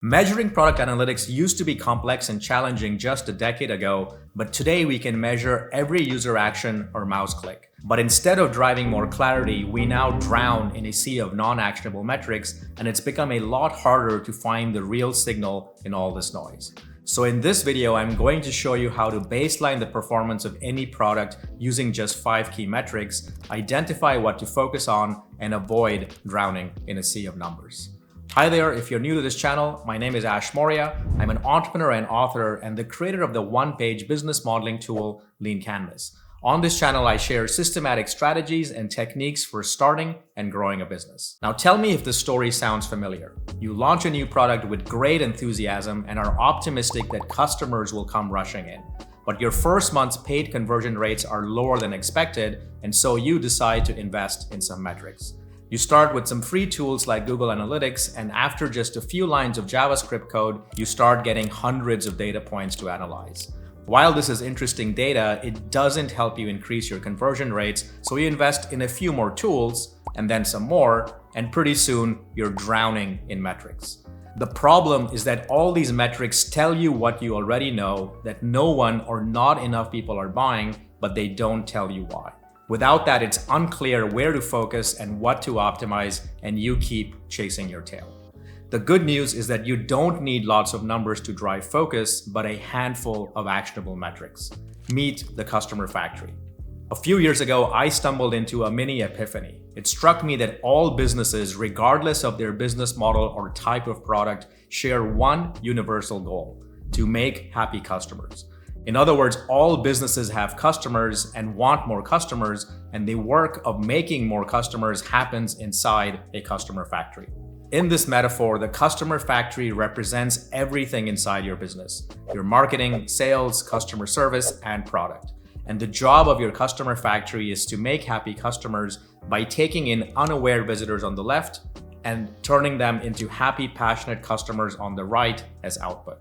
Measuring product analytics used to be complex and challenging just a decade ago, but today we can measure every user action or mouse click. But instead of driving more clarity, we now drown in a sea of non-actionable metrics, and it's become a lot harder to find the real signal in all this noise. So in this video, I'm going to show you how to baseline the performance of any product using just 5 key metrics, identify what to focus on, and avoid drowning in a sea of numbers. Hi there, if you're new to this channel, my name is Ash Maurya. I'm an entrepreneur and author and the creator of the one-page business modeling tool, Lean Canvas. On this channel, I share systematic strategies and techniques for starting and growing a business. Now tell me if this story sounds familiar. You launch a new product with great enthusiasm and are optimistic that customers will come rushing in. But your first month's paid conversion rates are lower than expected, and so you decide to invest in some metrics. You start with some free tools like Google Analytics, and after just a few lines of JavaScript code, you start getting hundreds of data points to analyze. While this is interesting data, it doesn't help you increase your conversion rates, so you invest in a few more tools, and then some more, and pretty soon you're drowning in metrics. The problem is that all these metrics tell you what you already know, that no one or not enough people are buying, but they don't tell you why. Without that, it's unclear where to focus and what to optimize, and you keep chasing your tail. The good news is that you don't need lots of numbers to drive focus, but a handful of actionable metrics. Meet the customer factory. A few years ago, I stumbled into a mini epiphany. It struck me that all businesses, regardless of their business model or type of product, share one universal goal: to make happy customers. In other words, all businesses have customers and want more customers, and the work of making more customers happens inside a customer factory. In this metaphor, the customer factory represents everything inside your business: your marketing, sales, customer service, and product. And the job of your customer factory is to make happy customers by taking in unaware visitors on the left and turning them into happy, passionate customers on the right as output.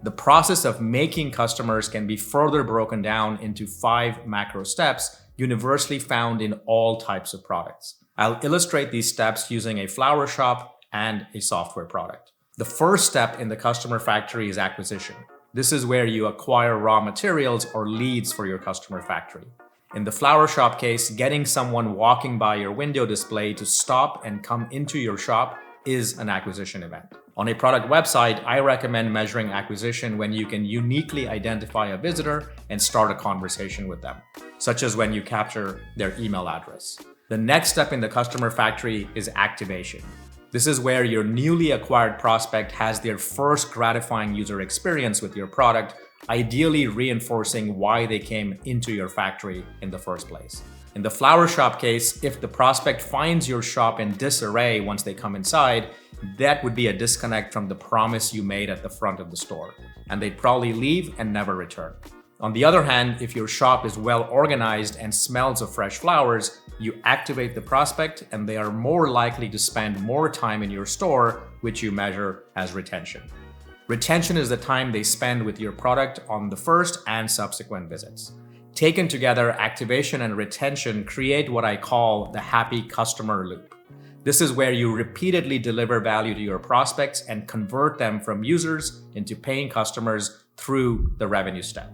The process of making customers can be further broken down into 5 macro steps universally found in all types of products. I'll illustrate these steps using a flower shop and a software product. The first step in the customer factory is acquisition. This is where you acquire raw materials or leads for your customer factory. In the flower shop case, getting someone walking by your window display to stop and come into your shop is an acquisition event. On a product website, I recommend measuring acquisition when you can uniquely identify a visitor and start a conversation with them, such as when you capture their email address. The next step in the customer factory is activation. This is where your newly acquired prospect has their first gratifying user experience with your product, ideally reinforcing why they came into your factory in the first place. In the flower shop case, if the prospect finds your shop in disarray once they come inside, that would be a disconnect from the promise you made at the front of the store, and they'd probably leave and never return. On the other hand, if your shop is well organized and smells of fresh flowers, you activate the prospect and they are more likely to spend more time in your store, which you measure as retention. Retention is the time they spend with your product on the first and subsequent visits. Taken together, activation and retention create what I call the happy customer loop. This is where you repeatedly deliver value to your prospects and convert them from users into paying customers through the revenue step.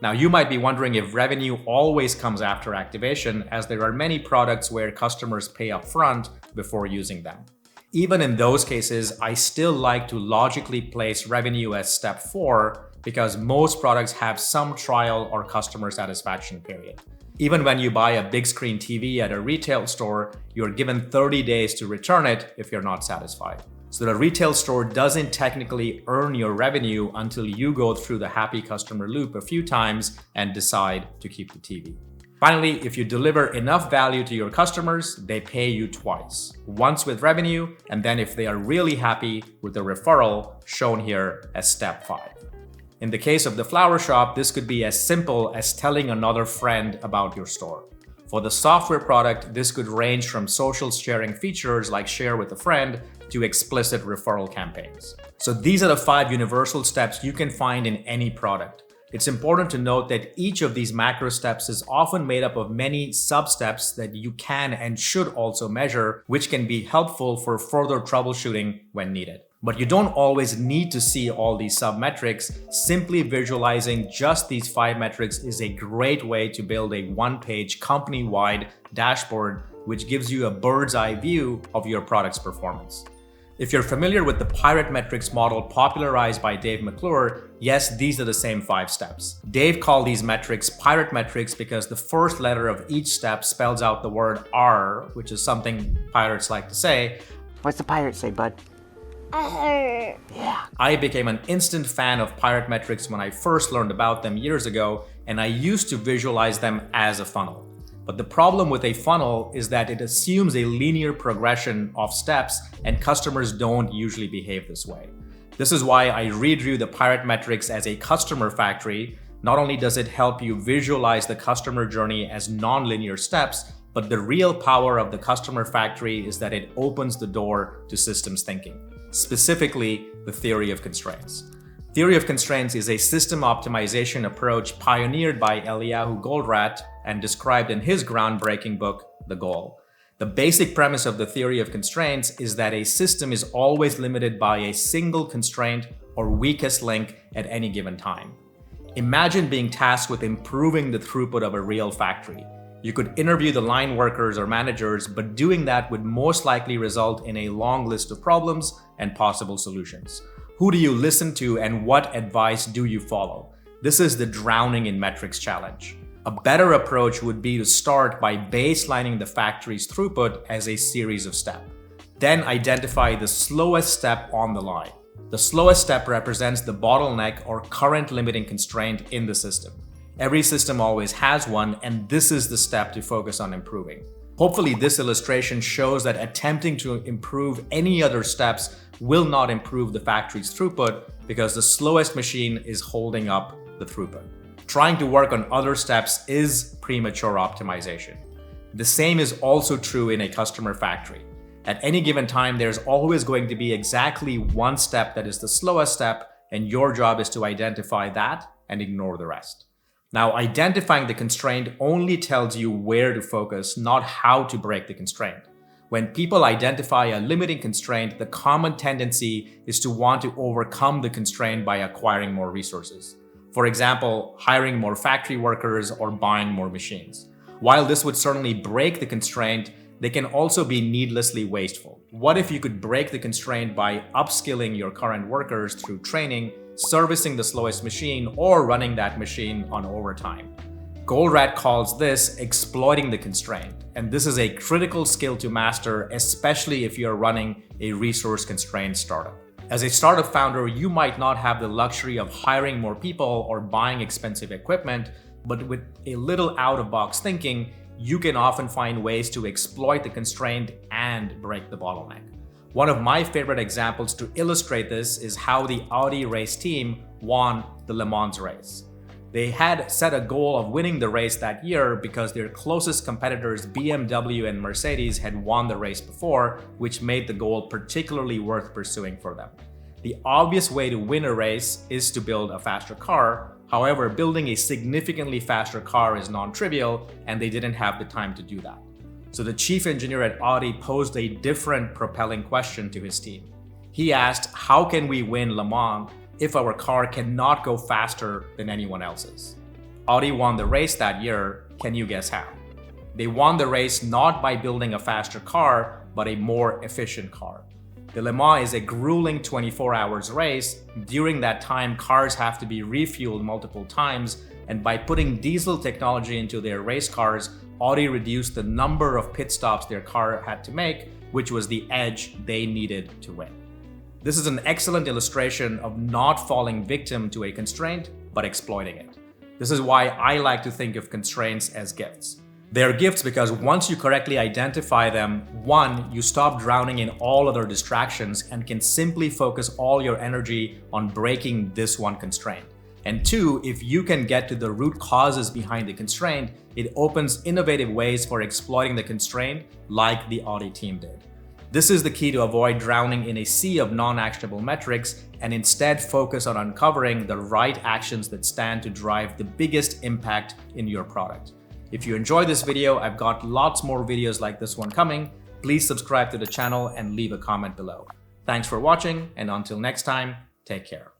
Now, you might be wondering if revenue always comes after activation, as there are many products where customers pay upfront before using them. Even in those cases, I still like to logically place revenue as step 4 because most products have some trial or customer satisfaction period. Even when you buy a big screen TV at a retail store, you're given 30 days to return it if you're not satisfied. So the retail store doesn't technically earn your revenue until you go through the happy customer loop a few times and decide to keep the TV. Finally, if you deliver enough value to your customers, they pay you twice. Once with revenue, and then if they are really happy with the referral, shown here as step 5. In the case of the flower shop, this could be as simple as telling another friend about your store. For the software product, this could range from social sharing features like share with a friend to explicit referral campaigns. So these are the 5 universal steps you can find in any product. It's important to note that each of these macro steps is often made up of many sub-steps that you can and should also measure, which can be helpful for further troubleshooting when needed. But you don't always need to see all these sub-metrics. Simply visualizing just these 5 metrics is a great way to build a one-page company-wide dashboard which gives you a bird's eye view of your product's performance. If you're familiar with the pirate metrics model popularized by Dave McClure, yes, these are the same 5 steps. Dave called these metrics pirate metrics because the first letter of each step spells out the word R, which is something pirates like to say. What's the pirate say, bud? Yeah. I became an instant fan of pirate metrics when I first learned about them years ago, and I used to visualize them as a funnel. But the problem with a funnel is that it assumes a linear progression of steps, and customers don't usually behave this way. This is why I redrew the pirate metrics as a customer factory. Not only does it help you visualize the customer journey as non-linear steps, but the real power of the customer factory is that it opens the door to systems thinking, specifically the theory of constraints. Theory of constraints is a system optimization approach pioneered by Eliyahu Goldratt and described in his groundbreaking book, The Goal. The basic premise of the theory of constraints is that a system is always limited by a single constraint or weakest link at any given time. Imagine being tasked with improving the throughput of a real factory. You could interview the line workers or managers, but doing that would most likely result in a long list of problems and possible solutions. Who do you listen to and what advice do you follow? This is the drowning in metrics challenge. A better approach would be to start by baselining the factory's throughput as a series of steps. Then identify the slowest step on the line. The slowest step represents the bottleneck or current limiting constraint in the system. Every system always has one, and this is the step to focus on improving. Hopefully, this illustration shows that attempting to improve any other steps will not improve the factory's throughput because the slowest machine is holding up the throughput. Trying to work on other steps is premature optimization. The same is also true in a customer factory. At any given time, there's always going to be exactly one step that is the slowest step, and your job is to identify that and ignore the rest. Now, identifying the constraint only tells you where to focus, not how to break the constraint. When people identify a limiting constraint, the common tendency is to want to overcome the constraint by acquiring more resources. For example, hiring more factory workers or buying more machines. While this would certainly break the constraint, they can also be needlessly wasteful. What if you could break the constraint by upskilling your current workers through training, servicing the slowest machine, or running that machine on overtime? Goldratt calls this exploiting the constraint, and this is a critical skill to master, especially if you're running a resource-constrained startup. As a startup founder, you might not have the luxury of hiring more people or buying expensive equipment, but with a little out-of-box thinking, you can often find ways to exploit the constraint and break the bottleneck. One of my favorite examples to illustrate this is how the Audi race team won the Le Mans race. They had set a goal of winning the race that year because their closest competitors BMW and Mercedes had won the race before, which made the goal particularly worth pursuing for them. The obvious way to win a race is to build a faster car. However, building a significantly faster car is non-trivial, and they didn't have the time to do that. So the chief engineer at Audi posed a different propelling question to his team. He asked, how can we win Le Mans if our car cannot go faster than anyone else's? Audi won the race that year. Can you guess how? They won the race not by building a faster car, but a more efficient car. The Le Mans is a grueling 24 hours race. During that time, cars have to be refueled multiple times, and by putting diesel technology into their race cars, Audi reduced the number of pit stops their car had to make, which was the edge they needed to win. This is an excellent illustration of not falling victim to a constraint, but exploiting it. This is why I like to think of constraints as gifts. They're gifts because once you correctly identify them, one, you stop drowning in all other distractions and can simply focus all your energy on breaking this one constraint. And two, if you can get to the root causes behind the constraint, it opens innovative ways for exploiting the constraint like the Audi team did. This is the key to avoid drowning in a sea of non-actionable metrics and instead focus on uncovering the right actions that stand to drive the biggest impact in your product. If you enjoyed this video, I've got lots more videos like this one coming. Please subscribe to the channel and leave a comment below. Thanks for watching, and until next time, take care.